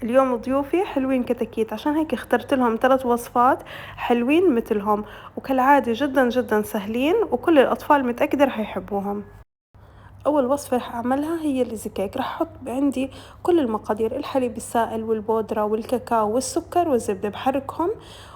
اليوم ضيوفي حلوين كتاكيت، عشان هيك اخترت لهم 3 وصفات حلوين مثلهم، وكالعادة جدا جدا سهلين وكل الأطفال متأكدة رح يحبوهم. أول وصفة رح أعملها هي الزكيك. رح أحط عندي كل المقادير: الحليب السائل والبودرة والكاكاو والسكر والزبدة، بحركهم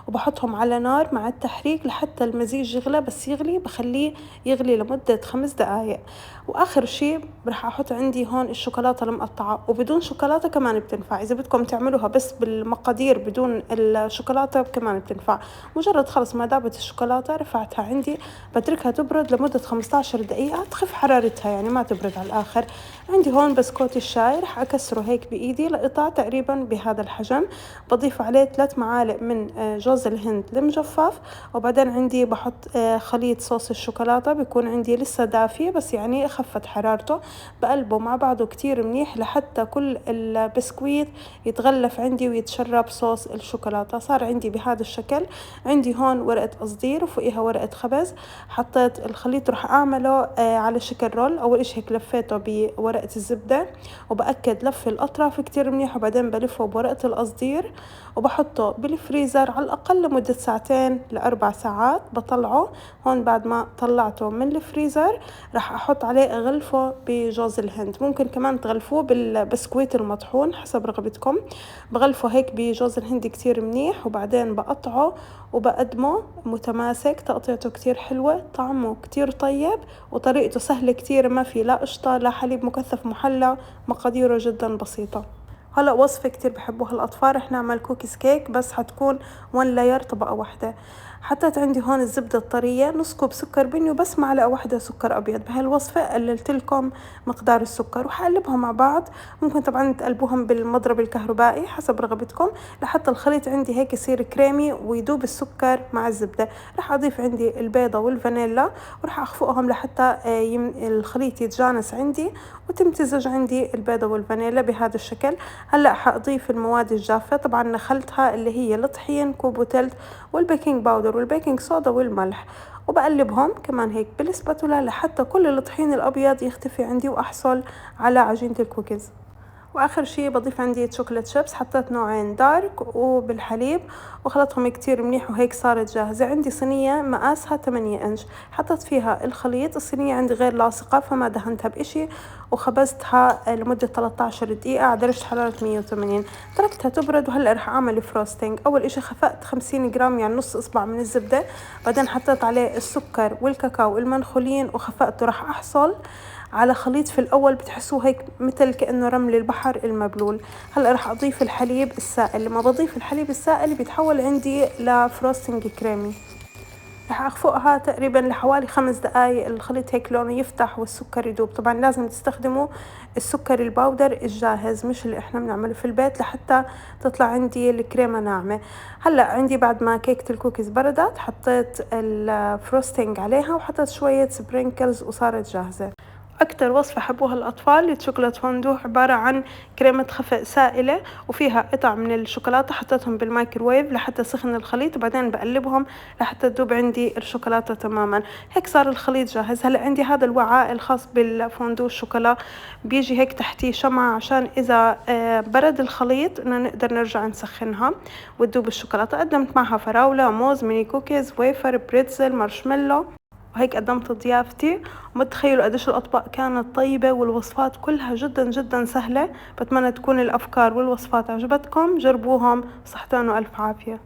وبحطهم على نار مع التحريك لحتى المزيج يغلى. بس يغلي بخليه يغلي لمدة 5 دقايق. وآخر شي رح أحط عندي هون الشوكولاتة المقطعة، وبدون شوكولاتة كمان بتنفع. إذا بدكم تعملوها بس بالمقادير بدون الشوكولاتة كمان بتنفع. مجرد خلص ما دابت الشوكولاتة رفعتها عندي، بتركها تبرد لمدة 15 دقيقة، تخف حرارتها يعني ما تبرد على الآخر. عندي هون بسكوت الشاي، رح أكسره هيك بإيدي لقطع تقريبا بهذا الحجم. بضيف عليه 3 معالق من جوز الهند المجفف. وبعدين عندي بحط خليط صوص الشوكولاتة، بيكون عندي لسه دافي بس يعني خفت حرارته. بقلبه مع بعضه كتير منيح لحتى كل البسكويت يتغلف عندي ويتشرب صوص الشوكولاتة. صار عندي بهذا الشكل. عندي هون ورقة قصدير وفوقيها ورقة خبز. حطيت الخليط رح أعمله على شكل رول. أول إشي هيك لفيته بورقة الزبدة، وبأكد لف الأطراف كتير منيح، وبعدين بلفه بورقة القصدير وبحطه بالفريزر على الأقل لمدة 2 ل4 ساعات. بطلعه هون بعد ما طلعته من الفريزر رح أحط عليه أغلفه بجوز الهند. ممكن كمان تغلفوه بالبسكويت المطحون حسب رغبتكم. بغلفه هيك بجوز الهند كتير منيح، وبعدين بقطعه وبقدمه متماسك. تقطيعته كتير حلوة، طعمه كتير طيب، وطريقته سهلة كتير، ما في لا قشطة لا حليب مكثف محلى. مقاديره جدا بسيطة. هلا وصفة كتير بحبوها الأطفال، رح نعمل كوكيز كيك بس حتكون 1 لاير طبقة واحدة. حطيت عندي هون الزبدة الطرية، نص كوب سكر بني وبس معلقة واحدة سكر أبيض. بهالوصفة قللت لكم مقدار السكر، وحقلبهم مع بعض. ممكن طبعا تقلبوهم بالمضرب الكهربائي حسب رغبتكم لحتى الخليط عندي هيك يصير كريمي ويدوب السكر مع الزبدة. رح أضيف عندي البيضة والفانيلا ورح أخفقهم لحتى الخليط يتجانس عندي وتمتزج عندي البيضة والفانيلا بهذا الشكل. هلأ حأضيف المواد الجافة، طبعا نخلتها اللي هي الطحين كوب وتلت والبيكنج باودر والبيكنج صودا والملح، وبقلبهم كمان هيك بالسباتولا لحتى كل الطحين الأبيض يختفي عندي وأحصل على عجينة الكوكيز. واخر شي بضيف عندي شوكولات شيبس، حطيت نوعين دارك وبالحليب وخلطهم كتير منيح وهيك صارت جاهزة. عندي صينية مقاسها 8 انش، حطيت فيها الخليط. الصينية عندي غير لاصقة فما دهنتها بإشي، وخبزتها لمدة 13 دقيقة على درجة حرارة 180. تركتها تبرد. وهلأ رح أعمل فروستينج. أول إشي خفقت 50 جرام يعني نص إصبع من الزبدة، بعدين حطيت عليه السكر والكاكاو المنخولين وخفقته. رح أحصل على خليط في الأول بتحسوه هيك مثل كأنه رمل البحر المبلول. هلأ رح أضيف الحليب السائل. لما بضيف الحليب السائل بيتحول عندي لفروستنج كريمي. رح أخفقها تقريبا لحوالي 5 دقايق. الخليط هيك لونه يفتح والسكر يدوب. طبعا لازم تستخدموا السكر الباودر الجاهز مش اللي احنا بنعمله في البيت لحتى تطلع عندي الكريمة ناعمة. هلأ عندي بعد ما كيكة الكوكيز بردت حطيت الفروستنج عليها وحطيت شوية سبرينكلز وصارت جاهزة. أكتر وصفة حبوها الأطفال الشوكولاتة فوندو، عبارة عن كريمة خفق سائلة وفيها قطع من الشوكولاتة. حطيتهم بالمايكروويف لحتى سخن الخليط، وبعدين بقلبهم لحتى تذوب عندي الشوكولاتة تماما. هيك صار الخليط جاهز. هلا عندي هذا الوعاء الخاص بالفوندو الشوكولا، بيجي هيك تحتيه شمعة عشان إذا برد الخليط إنه نقدر نرجع نسخنها وتذوب الشوكولاتة. قدمت معها فراولة، موز، ميني كوكيز، ويفر، بريتزل، مارشميلو، وهيك قدمت ضيافتي. وما تتخيلوا قديش الأطباق كانت طيبة والوصفات كلها جدا جدا سهلة. بتمنى تكون الأفكار والوصفات عجبتكم. جربوهم، صحتين وألف عافية.